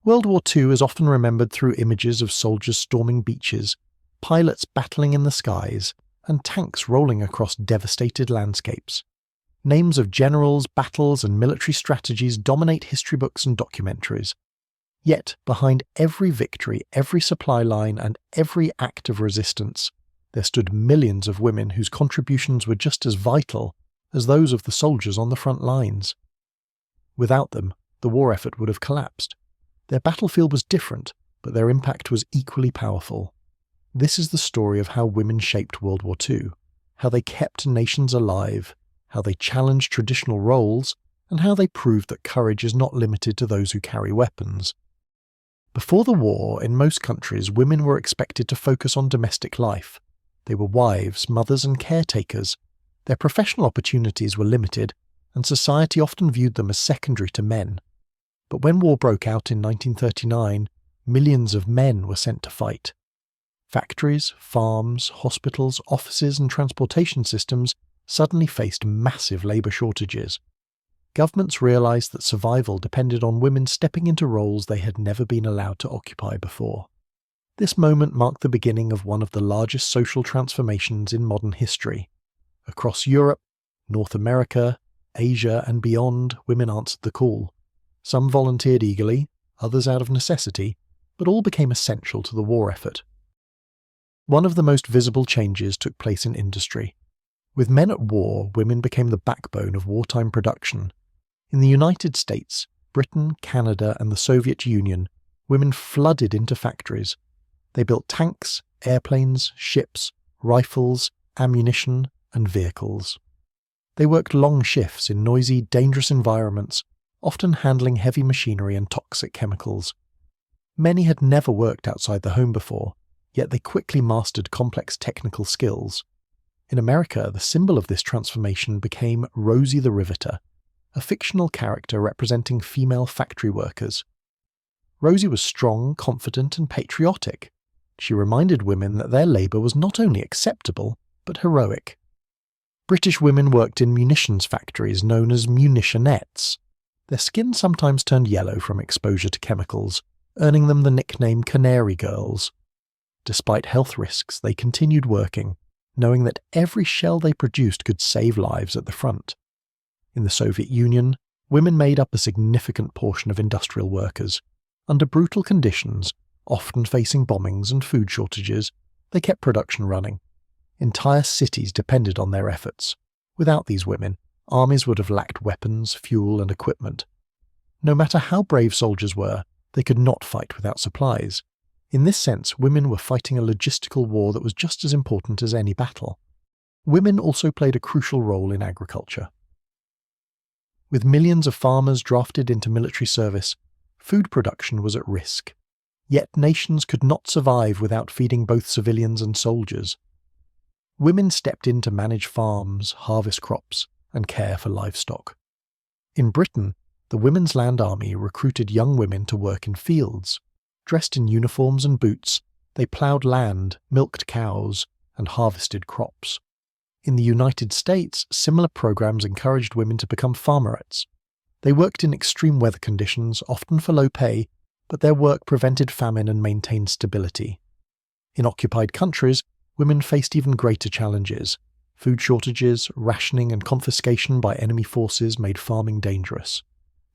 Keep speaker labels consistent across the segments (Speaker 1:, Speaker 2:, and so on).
Speaker 1: World War II is often remembered through images of soldiers storming beaches, pilots battling in the skies, and tanks rolling across devastated landscapes. Names of generals, battles, and military strategies dominate history books and documentaries. Yet, behind every victory, every supply line, and every act of resistance, there stood millions of women whose contributions were just as vital as those of the soldiers on the front lines. Without them, the war effort would have collapsed. Their battlefield was different, but their impact was equally powerful. This is the story of how women shaped World War II, how they kept nations alive, how they challenged traditional roles, and how they proved that courage is not limited to those who carry weapons. Before the war, in most countries, women were expected to focus on domestic life. They were wives, mothers, and caretakers. Their professional opportunities were limited, and society often viewed them as secondary to men. But when war broke out in 1939, millions of men were sent to fight. Factories, farms, hospitals, offices, and transportation systems suddenly faced massive labour shortages. Governments realised that survival depended on women stepping into roles they had never been allowed to occupy before. This moment marked the beginning of one of the largest social transformations in modern history. Across Europe, North America, Asia, and beyond, women answered the call. Some volunteered eagerly, others out of necessity, but all became essential to the war effort. One of the most visible changes took place in industry. With men at war, women became the backbone of wartime production. In the United States, Britain, Canada, and the Soviet Union, women flooded into factories. They built tanks, airplanes, ships, rifles, ammunition, and vehicles. They worked long shifts in noisy, dangerous environments, often handling heavy machinery and toxic chemicals. Many had never worked outside the home before, yet they quickly mastered complex technical skills. In America, the symbol of this transformation became Rosie the Riveter, a fictional character representing female factory workers. Rosie was strong, confident, and patriotic. She reminded women that their labour was not only acceptable, but heroic. British women worked in munitions factories known as munitionettes. Their skin sometimes turned yellow from exposure to chemicals, earning them the nickname Canary Girls. Despite health risks, they continued working, knowing that every shell they produced could save lives at the front. In the Soviet Union, women made up a significant portion of industrial workers. Under brutal conditions, often facing bombings and food shortages, they kept production running. Entire cities depended on their efforts. Without these women, armies would have lacked weapons, fuel, and equipment. No matter how brave soldiers were, they could not fight without supplies. In this sense, women were fighting a logistical war that was just as important as any battle. Women also played a crucial role in agriculture. With millions of farmers drafted into military service, food production was at risk. Yet nations could not survive without feeding both civilians and soldiers. Women stepped in to manage farms, harvest crops, and care for livestock. In Britain, the Women's Land Army recruited young women to work in fields. Dressed in uniforms and boots, they ploughed land, milked cows, and harvested crops. In the United States, similar programs encouraged women to become farmerettes. They worked in extreme weather conditions, often for low pay, but their work prevented famine and maintained stability. In occupied countries, women faced even greater challenges. Food shortages, rationing, and confiscation by enemy forces made farming dangerous.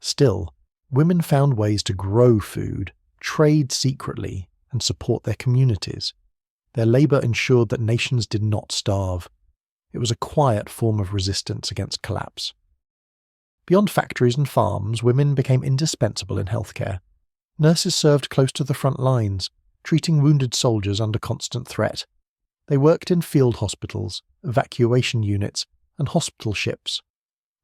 Speaker 1: Still, women found ways to grow food, trade secretly, and support their communities. Their labour ensured that nations did not starve. It was a quiet form of resistance against collapse. Beyond factories and farms, women became indispensable in healthcare. Nurses served close to the front lines, treating wounded soldiers under constant threat. They worked in field hospitals, evacuation units, and hospital ships.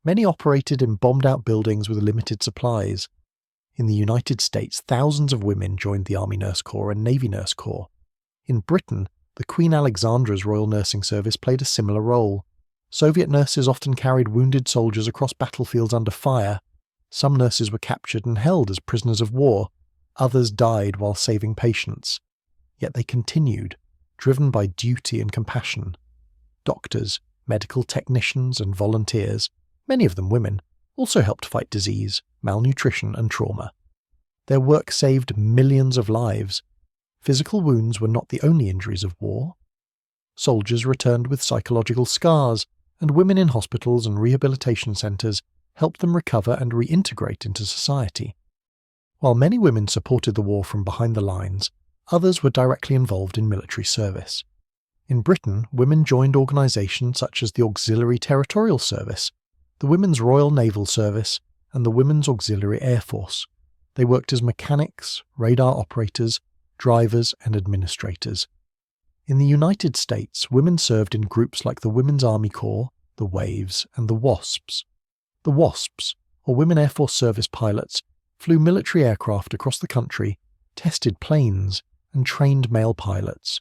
Speaker 1: Many operated in bombed-out buildings with limited supplies. In the United States, thousands of women joined the Army Nurse Corps and Navy Nurse Corps. In Britain, the Queen Alexandra's Royal Nursing Service played a similar role. Soviet nurses often carried wounded soldiers across battlefields under fire. Some nurses were captured and held as prisoners of war. Others died while saving patients. Yet they continued, driven by duty and compassion. Doctors, medical technicians, and volunteers, many of them women, also helped fight disease, malnutrition, and trauma. Their work saved millions of lives. Physical wounds were not the only injuries of war. Soldiers returned with psychological scars, and women in hospitals and rehabilitation centres helped them recover and reintegrate into society. While many women supported the war from behind the lines, others were directly involved in military service. In Britain, women joined organisations such as the Auxiliary Territorial Service, the Women's Royal Naval Service, and the Women's Auxiliary Air Force. They worked as mechanics, radar operators, drivers, and administrators. In the United States, women served in groups like the Women's Army Corps, the WAVES, and the WASPs. The WASPs, or Women Air Force Service pilots, flew military aircraft across the country, tested planes, and trained male pilots.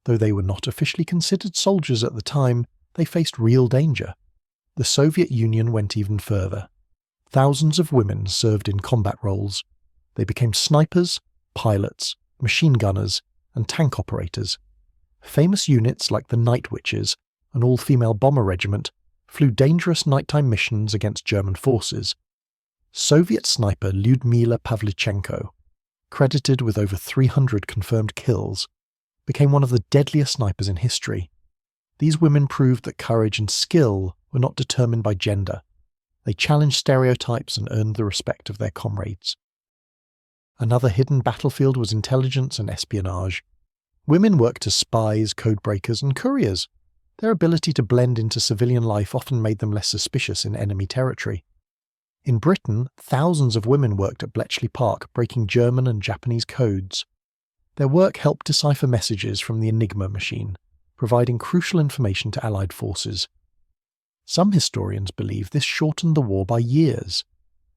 Speaker 1: Though they were not officially considered soldiers at the time, they faced real danger. The Soviet Union went even further. Thousands of women served in combat roles. They became snipers, pilots, machine gunners, and tank operators. Famous units like the Night Witches, an all-female bomber regiment, flew dangerous nighttime missions against German forces. Soviet sniper Lyudmila Pavlichenko, credited with over 300 confirmed kills, became one of the deadliest snipers in history. These women proved that courage and skill were not determined by gender. They challenged stereotypes and earned the respect of their comrades. Another hidden battlefield was intelligence and espionage. Women worked as spies, codebreakers, and couriers. Their ability to blend into civilian life often made them less suspicious in enemy territory. In Britain, thousands of women worked at Bletchley Park, breaking German and Japanese codes. Their work helped decipher messages from the Enigma machine, providing crucial information to Allied forces. Some historians believe this shortened the war by years.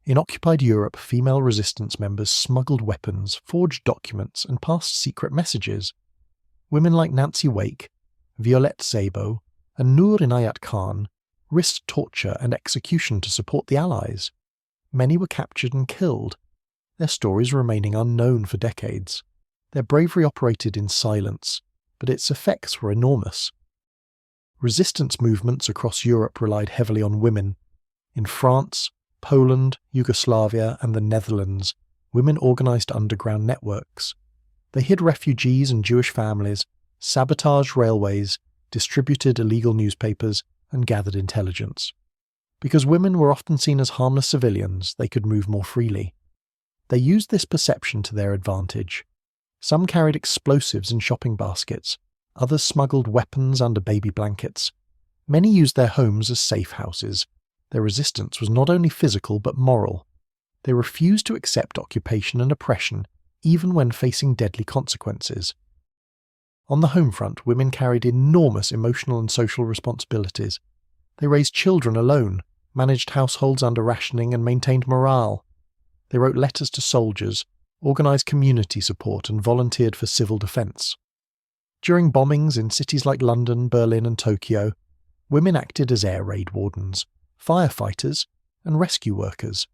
Speaker 1: In occupied Europe, female resistance members smuggled weapons, forged documents, and passed secret messages. Women like Nancy Wake, Violette Szabo, and Nur Inayat Khan risked torture and execution to support the Allies. Many were captured and killed, their stories remaining unknown for decades. Their bravery operated in silence, but its effects were enormous. Resistance movements across Europe relied heavily on women. In France, Poland, Yugoslavia, and the Netherlands, women organised underground networks. They hid refugees and Jewish families, sabotaged railways, distributed illegal newspapers, and gathered intelligence. Because women were often seen as harmless civilians, they could move more freely. They used this perception to their advantage. Some carried explosives in shopping baskets, others smuggled weapons under baby blankets. Many used their homes as safe houses. Their resistance was not only physical but moral. They refused to accept occupation and oppression, even when facing deadly consequences. On the home front, women carried enormous emotional and social responsibilities. They raised children alone, managed households under rationing, and maintained morale. They wrote letters to soldiers, organised community support, and volunteered for civil defence. During bombings in cities like London, Berlin, and Tokyo, women acted as air raid wardens, firefighters, and rescue workers.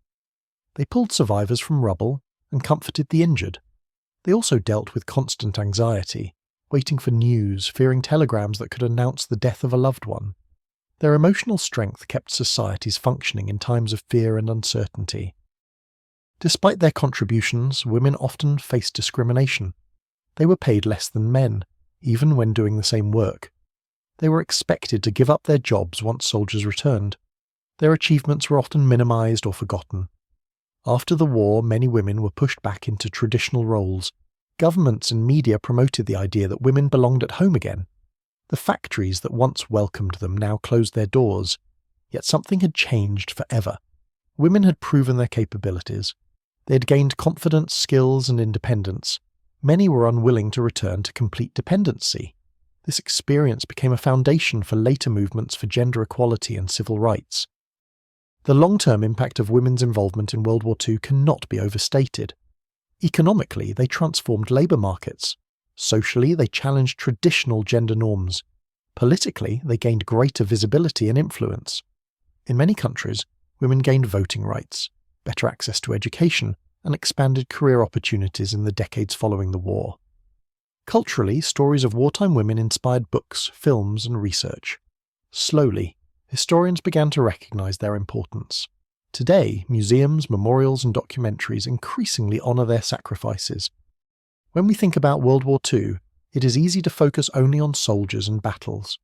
Speaker 1: They pulled survivors from rubble and comforted the injured. They also dealt with constant anxiety, waiting for news, fearing telegrams that could announce the death of a loved one. Their emotional strength kept societies functioning in times of fear and uncertainty. Despite their contributions, women often faced discrimination. They were paid less than men, even when doing the same work. They were expected to give up their jobs once soldiers returned. Their achievements were often minimised or forgotten. After the war, many women were pushed back into traditional roles. Governments and media promoted the idea that women belonged at home again. The factories that once welcomed them now closed their doors, yet something had changed forever. Women had proven their capabilities. They had gained confidence, skills, and independence. Many were unwilling to return to complete dependency. This experience became a foundation for later movements for gender equality and civil rights. The long-term impact of women's involvement in World War II cannot be overstated. Economically, they transformed labour markets. Socially, they challenged traditional gender norms. Politically, they gained greater visibility and influence. In many countries, women gained voting rights, better access to education, and expanded career opportunities in the decades following the war. Culturally, stories of wartime women inspired books, films, and research. Slowly, historians began to recognise their importance. Today, museums, memorials, and documentaries increasingly honour their sacrifices. When we think about World War II, it is easy to focus only on soldiers and battles.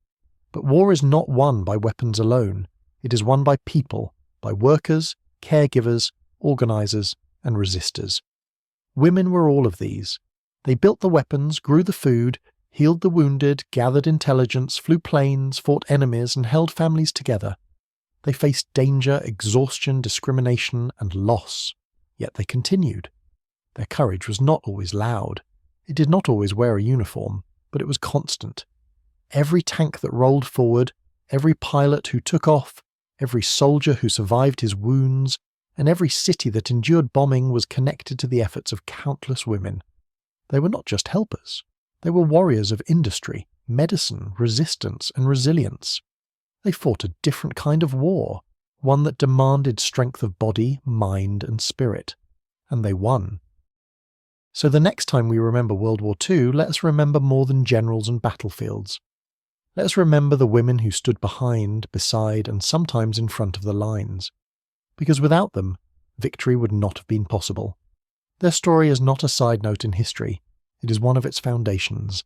Speaker 1: But war is not won by weapons alone. It is won by people, by workers, caregivers, organisers, and resistors. Women were all of these. They built the weapons, grew the food, healed the wounded, gathered intelligence, flew planes, fought enemies, and held families together. They faced danger, exhaustion, discrimination, and loss. Yet they continued. Their courage was not always loud. It did not always wear a uniform, but it was constant. Every tank that rolled forward, every pilot who took off, every soldier who survived his wounds, and every city that endured bombing was connected to the efforts of countless women. They were not just helpers. They were warriors of industry, medicine, resistance, and resilience. They fought a different kind of war, one that demanded strength of body, mind, and spirit. And they won. So the next time we remember World War II, let us remember more than generals and battlefields. Let us remember the women who stood behind, beside, and sometimes in front of the lines. Because without them, victory would not have been possible. Their story is not a side note in history. It is one of its foundations.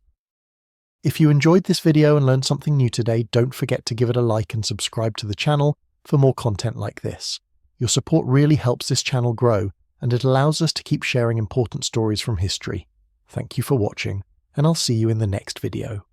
Speaker 1: If you enjoyed this video and learned something new today, don't forget to give it a like and subscribe to the channel for more content like this. Your support really helps this channel grow, and it allows us to keep sharing important stories from history. Thank you for watching, and I'll see you in the next video.